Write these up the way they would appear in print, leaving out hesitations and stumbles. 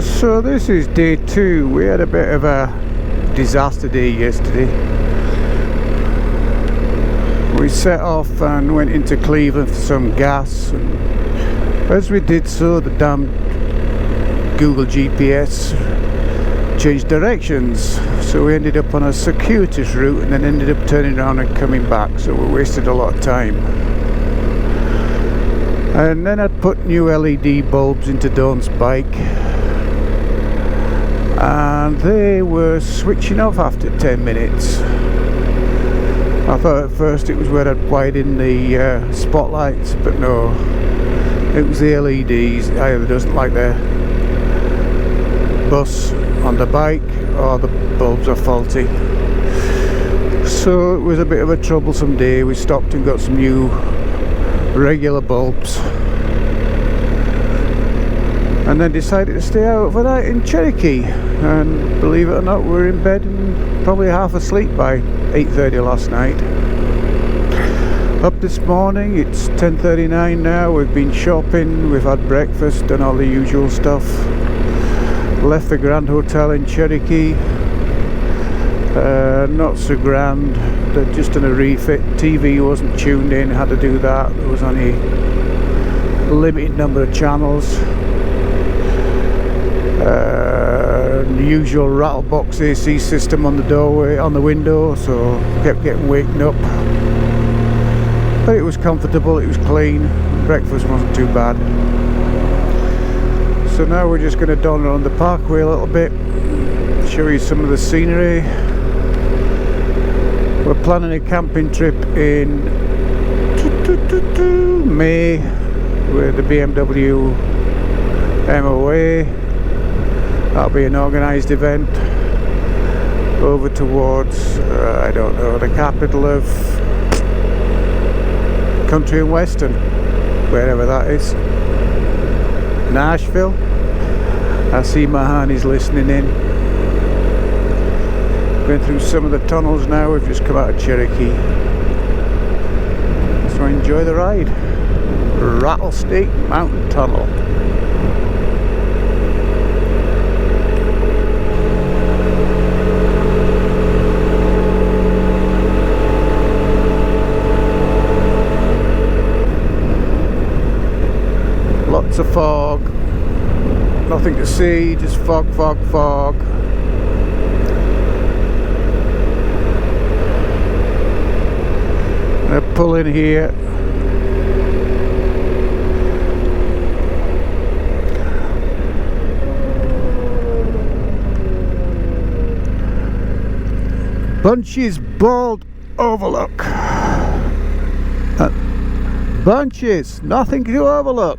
So this is day 2. We had a bit of a disaster day yesterday. We set off and went into Cleveland for some gas, and as we did so, the damn Google GPS changed directions, so we ended up on a circuitous route and then ended up turning around and coming back, so we wasted a lot of time. And then I'd put new LED bulbs into Dawn's bike, and they were switching off after 10 minutes. I thought at first it was where I'd wired in the spotlights, but no, it was the LEDs. Either doesn't like the bus on the bike, or the bulbs are faulty. So it was a bit of a troublesome day. We stopped and got some new regular bulbs, and then decided to stay out for night in Cherokee. And believe it or not, we were in bed and probably half asleep by 8:30 last night. Up this morning, it's 10:39 now. We've been shopping, we've had breakfast, done all the usual stuff. Left the Grand Hotel in Cherokee. Not so grand. They'd just done a refit. TV wasn't tuned in, had to do that. There was only a limited number of channels. The usual rattle box AC system on the doorway, on the window, so kept getting waken up. But it was comfortable, it was clean, breakfast wasn't too bad. So now we're just going to don around the parkway a little bit, show you some of the scenery. We're planning a camping trip in May with the BMW MOA. That'll be an organised event over towards, I don't know, the capital of country and western, wherever that is. Nashville. I see Mahani's listening in. Going through some of the tunnels now. We've just come out of Cherokee, so enjoy the ride. Rattlesnake Mountain Tunnel. Lots of fog, nothing to see, just fog, fog, fog. I'm gonna pull in here. Bunches Bald Overlook. Bunches, nothing to overlook.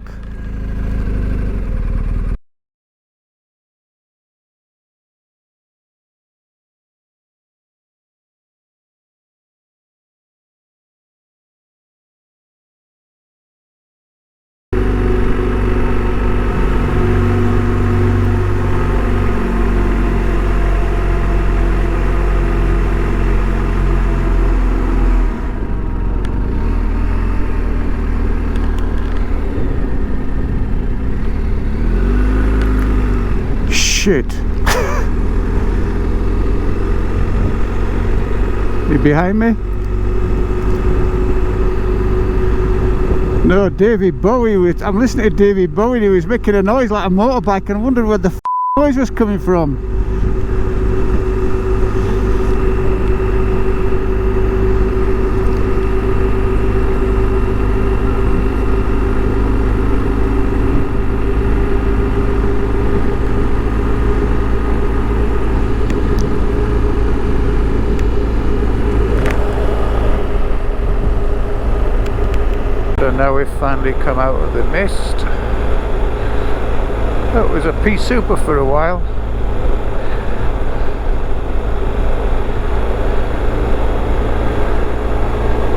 Shit. You behind me? No, David Bowie was, I'm listening to David Bowie and he was making a noise like a motorbike, and I wondered where the noise was coming from. Now we've finally come out of the mist. It was a pea super for a while.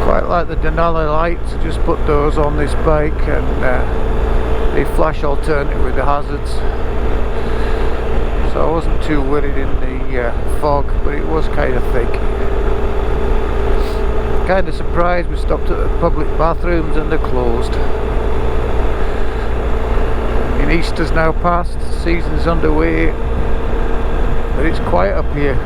Quite like the Denali lights. I just put those on this bike, and they flash alternate with the hazards. So I wasn't too worried in the fog, but it was kind of thick. Kind of surprised we stopped at the public bathrooms and they're closed. You Easter's now past, season's underway, but it's quiet up here.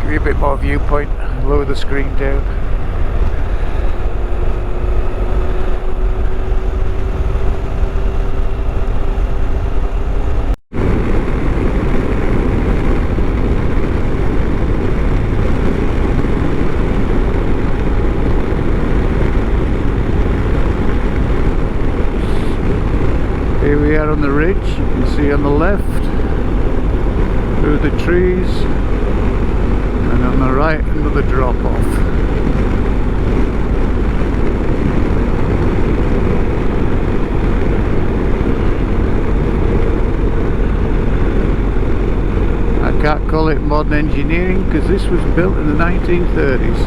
Give you a bit more viewpoint, lower the screen down. Here we are on the ridge, you can see on the left, through the trees, and on the right another drop off. I can't call it modern engineering because this was built in the 1930s,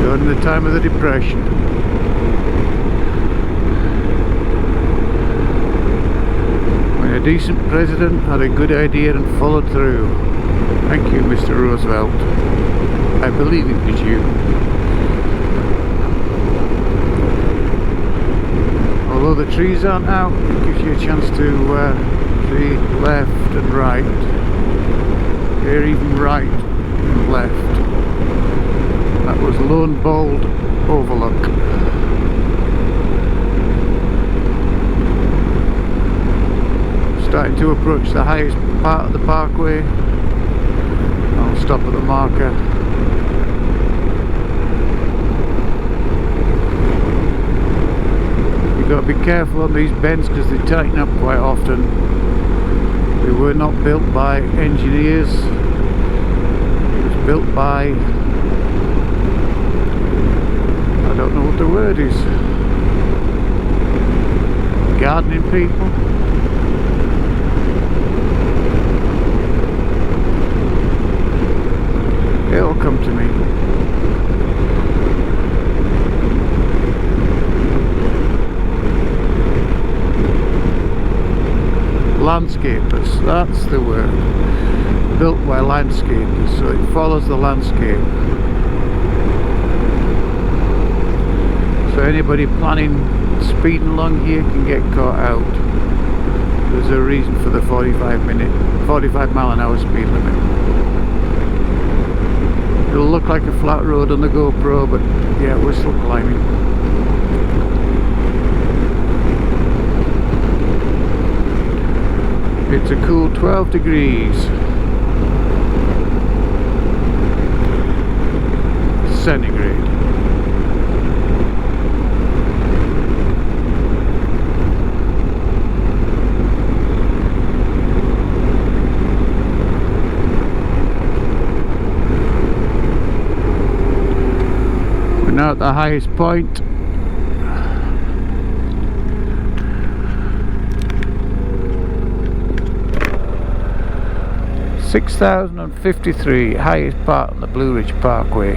during the time of the Depression. A decent president had a good idea and followed through. Thank you, Mr. Roosevelt. I believe it was you. Although the trees aren't out, it gives you a chance to see left and right. Here even right and left. That was Lone Bald Overlook. Starting to approach the highest part of the parkway. I'll stop at the marker. You've got to be careful on these bends because they tighten up quite often. They were not built by engineers. It was built by, I don't know what the word is, gardening people. It'll come to me. Landscapers, that's the word. Built by landscapers, so it follows the landscape. So anybody planning speeding along here can get caught out. There's a reason for the 45 mile an hour speed limit. It'll look like a flat road on the GoPro, but yeah, we're still climbing. It's a cool 12 degrees centigrade. Now at the highest point. (6,053) highest part on the Blue Ridge Parkway.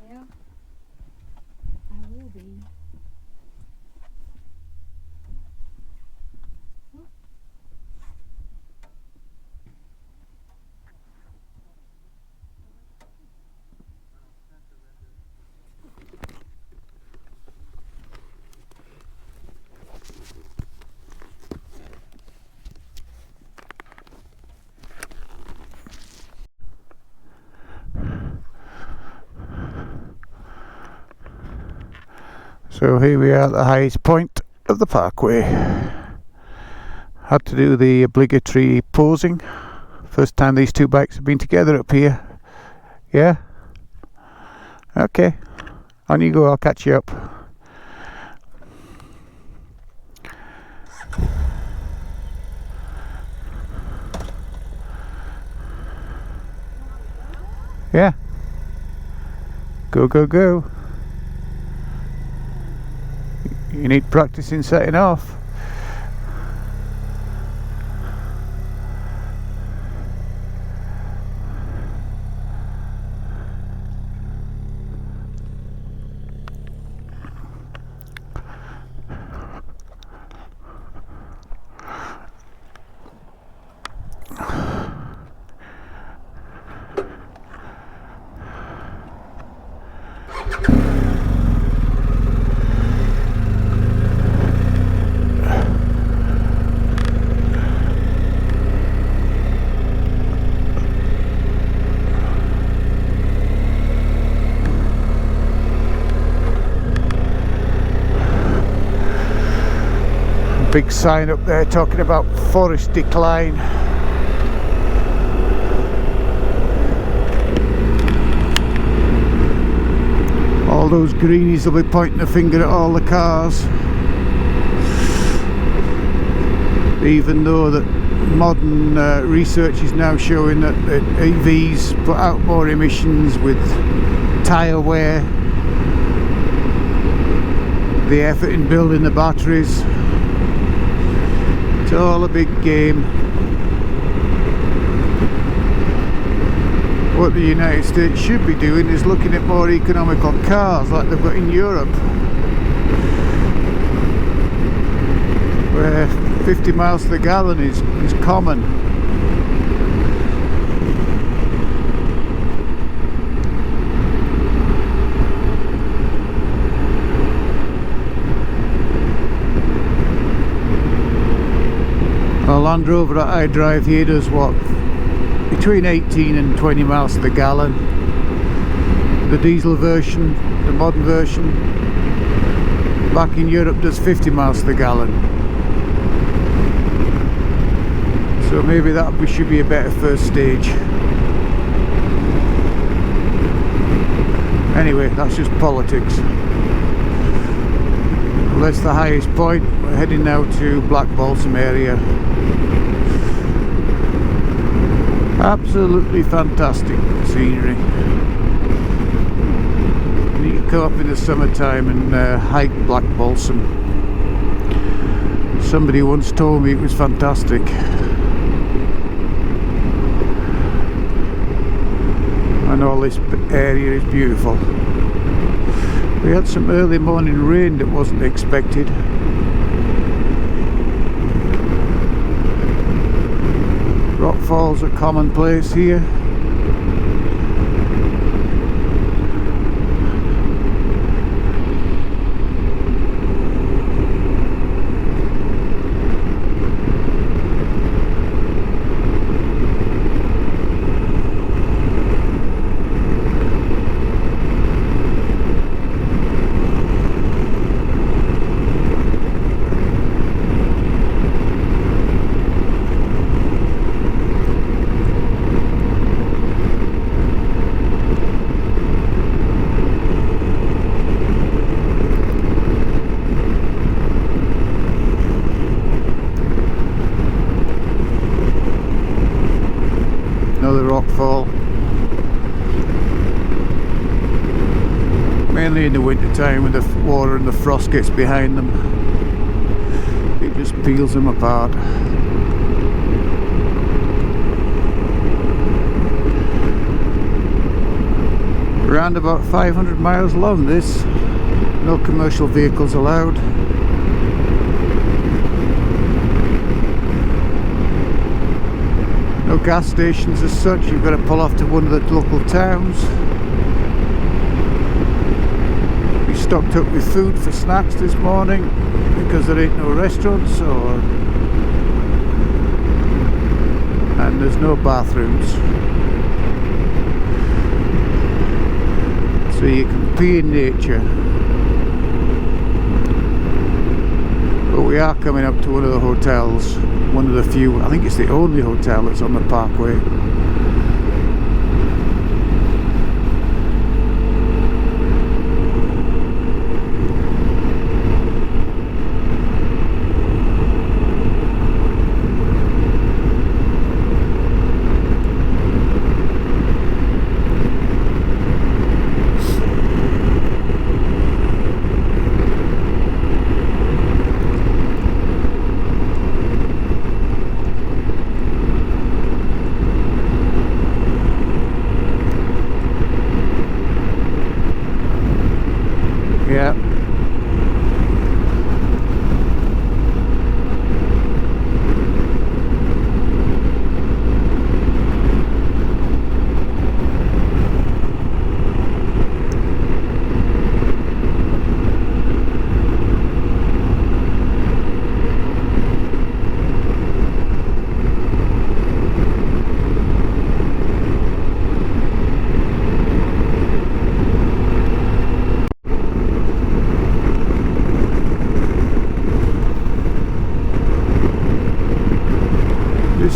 Yeah, I will be. So here we are at the highest point of the parkway. Had to do the obligatory posing. First time these two bikes have been together up here. Yeah? Okay. On you go, I'll catch you up. Yeah. Go, go, go. You need practice in setting off. Big sign up there talking about forest decline. All those greenies will be pointing a finger at all the cars, even though that modern research is now showing that EVs put out more emissions with tyre wear, the effort in building the batteries. It's all a big game. What the United States should be doing is looking at more economical cars like they've got in Europe, where 50 miles to the gallon is common. A Land Rover that I drive here does what? Between 18 and 20 miles to the gallon. The diesel version, the modern version, back in Europe does 50 miles to the gallon. So maybe that should be a better first stage. Anyway, that's just politics. Well, that's the highest point. We're heading now to Black Balsam area. Absolutely fantastic scenery. You can come up in the summertime and hike Black Balsam. Somebody once told me it was fantastic. And all this area is beautiful. We had some early morning rain that wasn't expected. Rock falls are commonplace here. Another rock fall. Mainly in the winter time when the water and the frost gets behind them, it just peels them apart. Around about 500 miles long this. No commercial vehicles allowed. No gas stations as such. You've got to pull off to one of the local towns. We stocked up with food for snacks this morning because there ain't no restaurants and there's no bathrooms. So you can pee in nature. But we are coming up to one of the hotels. One of the few, I think it's the only hotel that's on the parkway.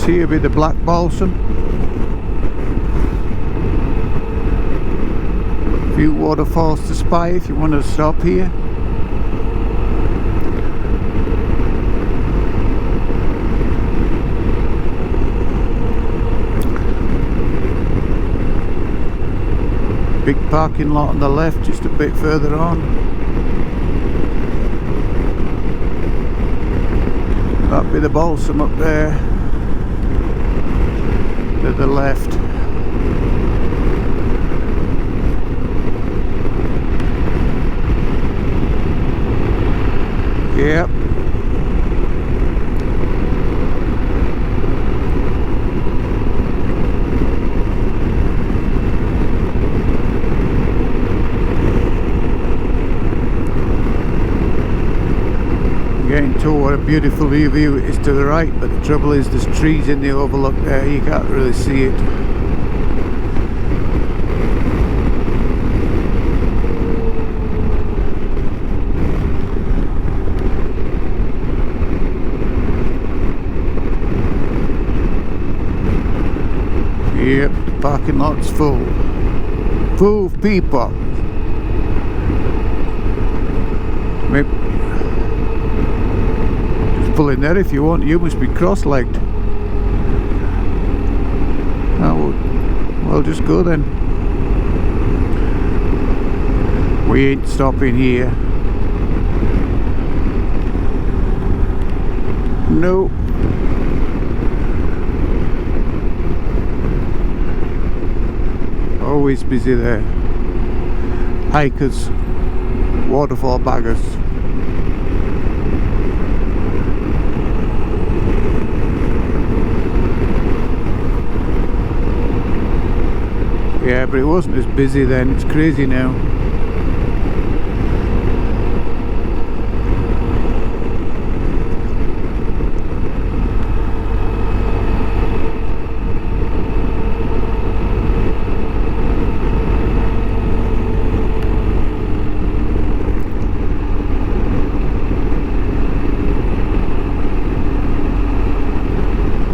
here be the Black Balsam. A few waterfalls to spy if you want to stop here. Big parking lot on the left, just a bit further on. That'd be the Balsam up there to the left. Yep. Getting told what a beautiful view it is to the right, but the trouble is there's trees in the overlook there, you can't really see it. Yep, the parking lot's full. Full of people. Maybe pull in there if you want. You must be cross-legged. Oh, well, just go then. We ain't stopping here. No. Always busy there. Hikers, waterfall baggers. Yeah, but it wasn't as busy then, it's crazy now.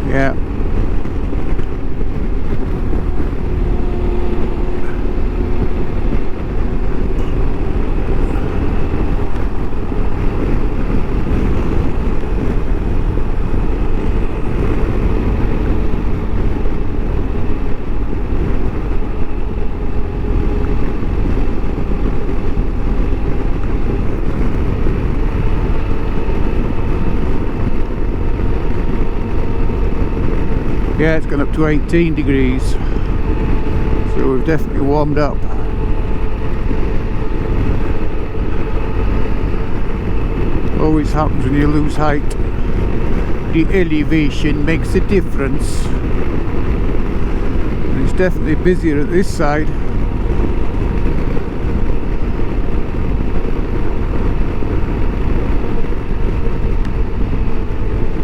Yeah. Yeah, it's gone up to 18 degrees, so we've definitely warmed up. Always happens when you lose height. The elevation makes a difference. And it's definitely busier at this side.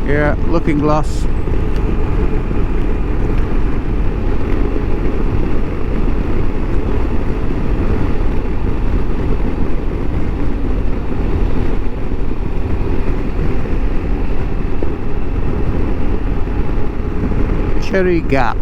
Yeah, Looking Glass. Cherry Gap.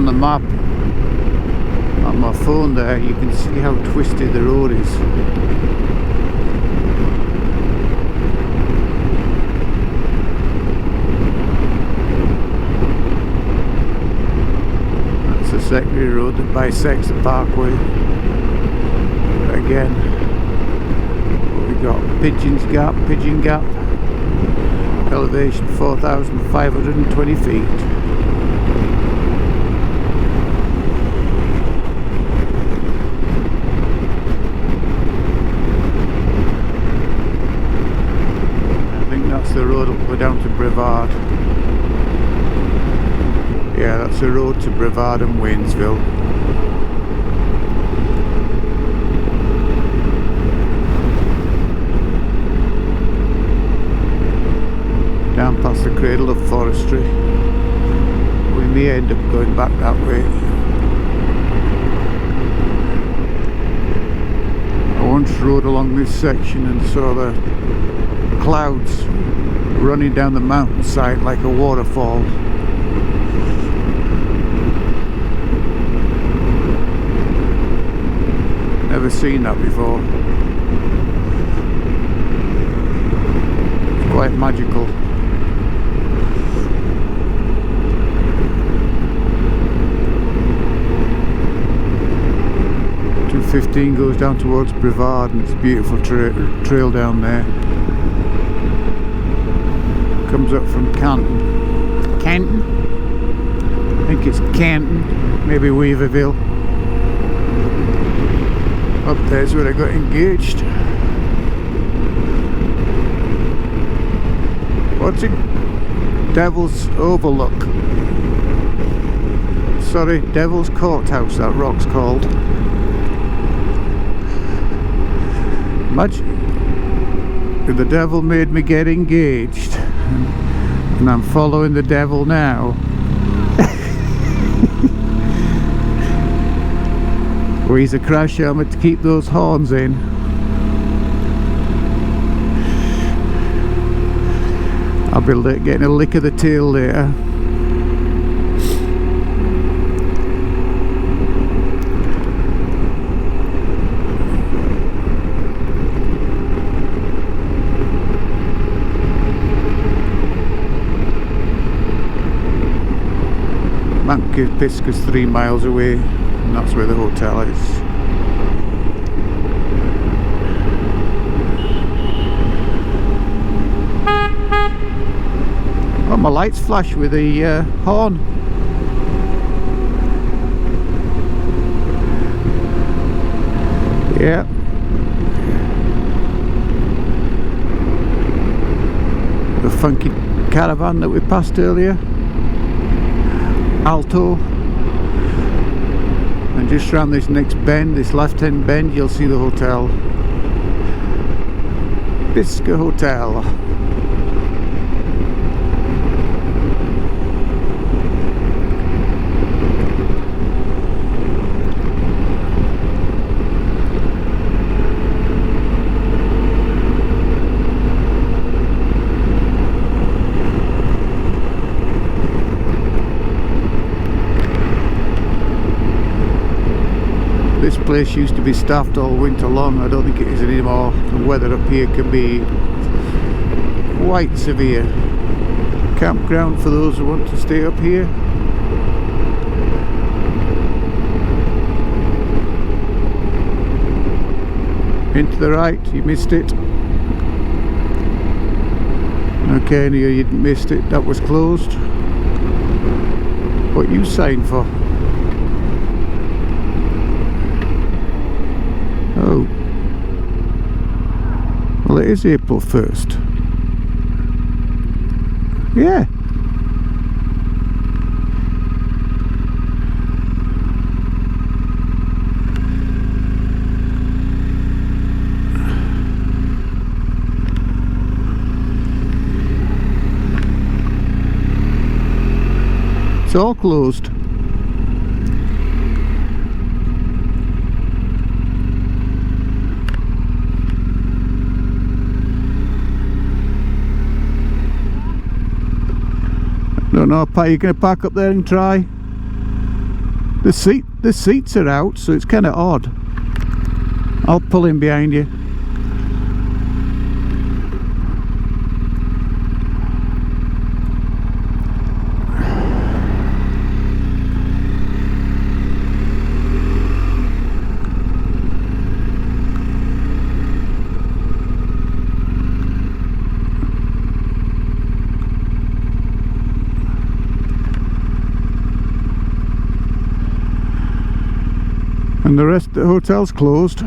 On the map on my phone there, you can see how twisted the road is. That's the secondary road that bisects the parkway. Again, we got Pigeon Gap, elevation 4,520 feet. The road will go down to Brevard. Yeah, that's the road to Brevard and Waynesville. Down past the Cradle of Forestry. We may end up going back that way. I once rode along this section and saw the clouds running down the mountainside like a waterfall. Never seen that before. It's quite magical. .215 goes down towards Brevard and it's a beautiful trail down there. Comes up from Canton. I think it's Canton, maybe Weaverville. Up there's where I got engaged. What's it? Devil's Overlook. Sorry, Devil's Courthouse, that rock's called. Imagine if the devil made me get engaged. And I'm following the devil now. Or he's a crash helmet to keep those horns in. I'll be getting a lick of the tail later. Mount Pisgah's 3 miles away, and that's where the hotel is. Oh, my lights flash with the horn. Yeah. The funky caravan that we passed earlier. Alto, and just round this next bend, this left-hand bend, you'll see the hotel, Pisgah Hotel. This place used to be staffed all winter long. I don't think it is anymore. The weather up here can be quite severe. Campground for those who want to stay up here. Into the right, you missed it. Okay, no, you missed it. That was closed. What you signed for? Oh, well, it is April 1st. Yeah. It's all closed. Don't know, are you going to park up there and try? The seats are out, so it's kind of odd. I'll pull in behind you. And the rest of the hotel's closed.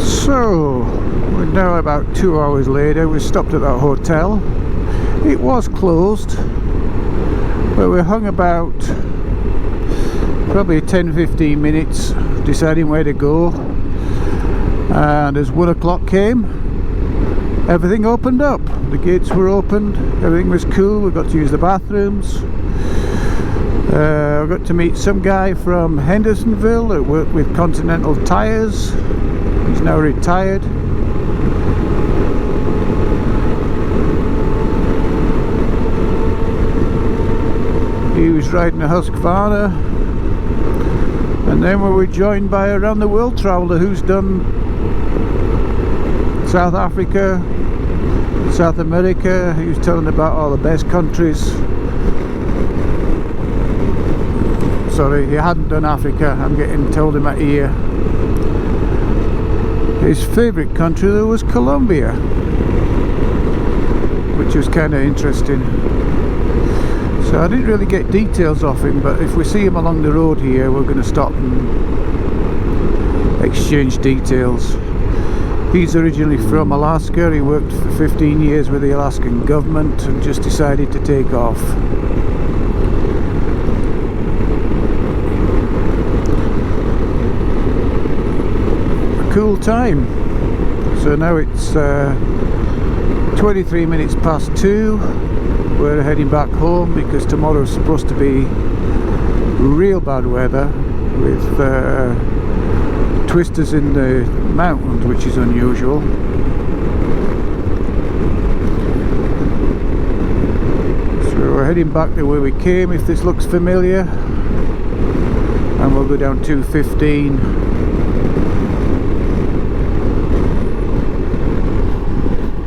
So we're now about 2 hours later. We stopped at that hotel. It was closed, but we hung about probably 10-15 minutes deciding where to go, and as 1 o'clock came, everything opened up. The gates were opened, everything was cool. We got to use the bathrooms. I got to meet some guy from Hendersonville that worked with Continental Tires. He's now retired. He was riding a Husqvarna, and then we were joined by a round the world traveller who's done South Africa, South America. He was telling about all the best countries. Sorry, he hadn't done Africa. I'm getting told in my ear. His favourite country though was Colombia, which was kind of interesting. So I didn't really get details off him, but if we see him along the road here, we're going to stop and exchange details. He's originally from Alaska. He worked for 15 years with the Alaskan government and just decided to take off. Cool time. So now it's 23 minutes past 2. We're heading back home because tomorrow's supposed to be real bad weather with twisters in the mountains, which is unusual. So we're heading back the way we came, if this looks familiar, and we'll go down 215.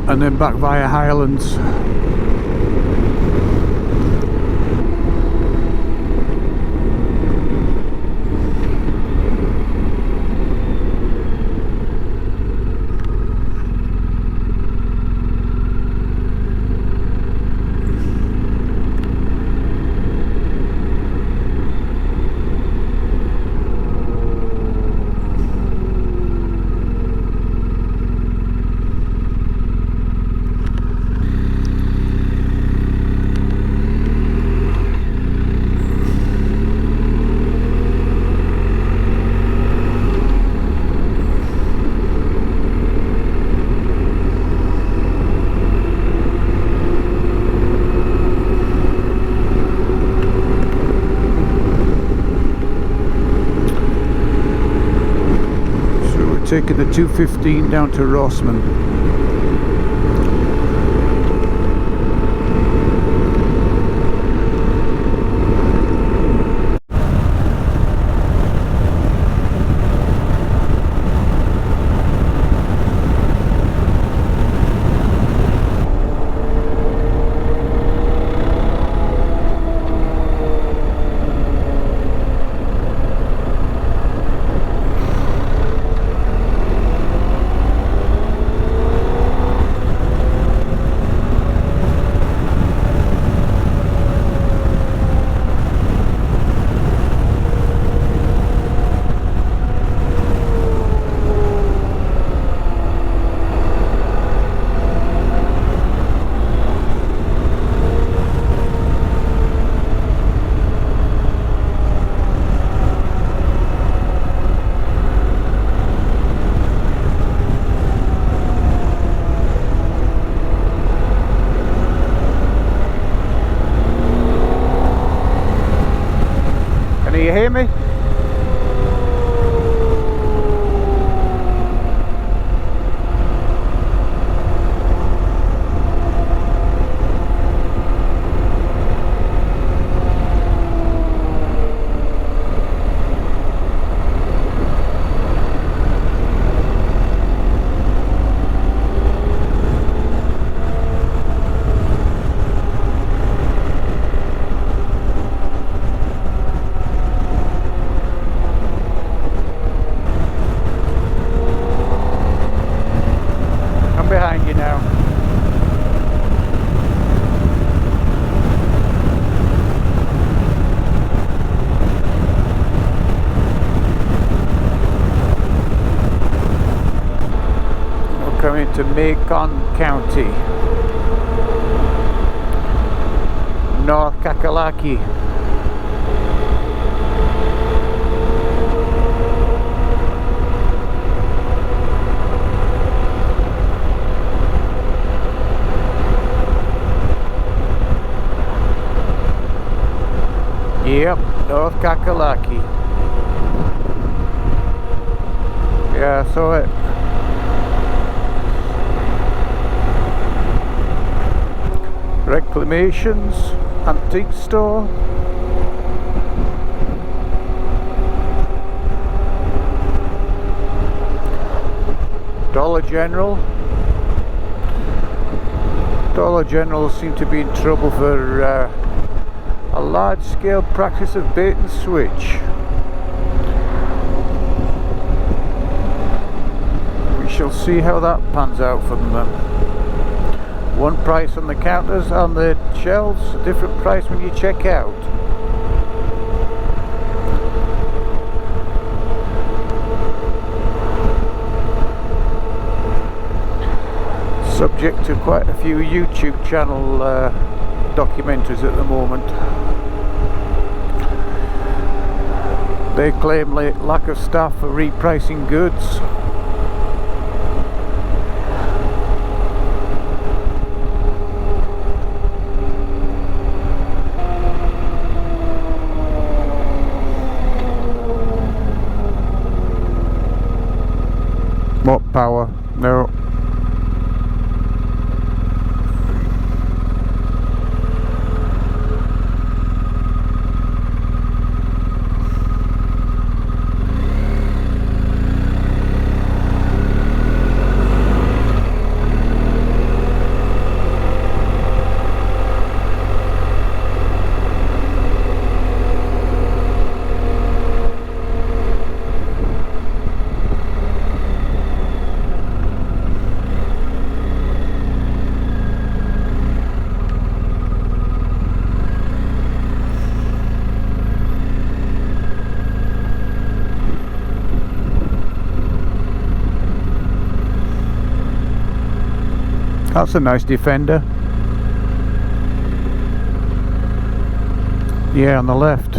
And then back via Highlands. Taking the 215 down to Rosman. Can you hear me? coming to Macon County, North Kakalaki. Yep, North Kakalaki. Yeah, I saw it. Reclamations, antique store. Dollar General. Dollar General seem to be in trouble for a large-scale practice of bait and switch. We shall see how that pans out for them. One price on the counters, on the shelves, a different price when you check out. Subject to quite a few YouTube channel documentaries at the moment. They claim lack of staff for repricing goods. What power? No. That's a nice Defender. Yeah, on the left.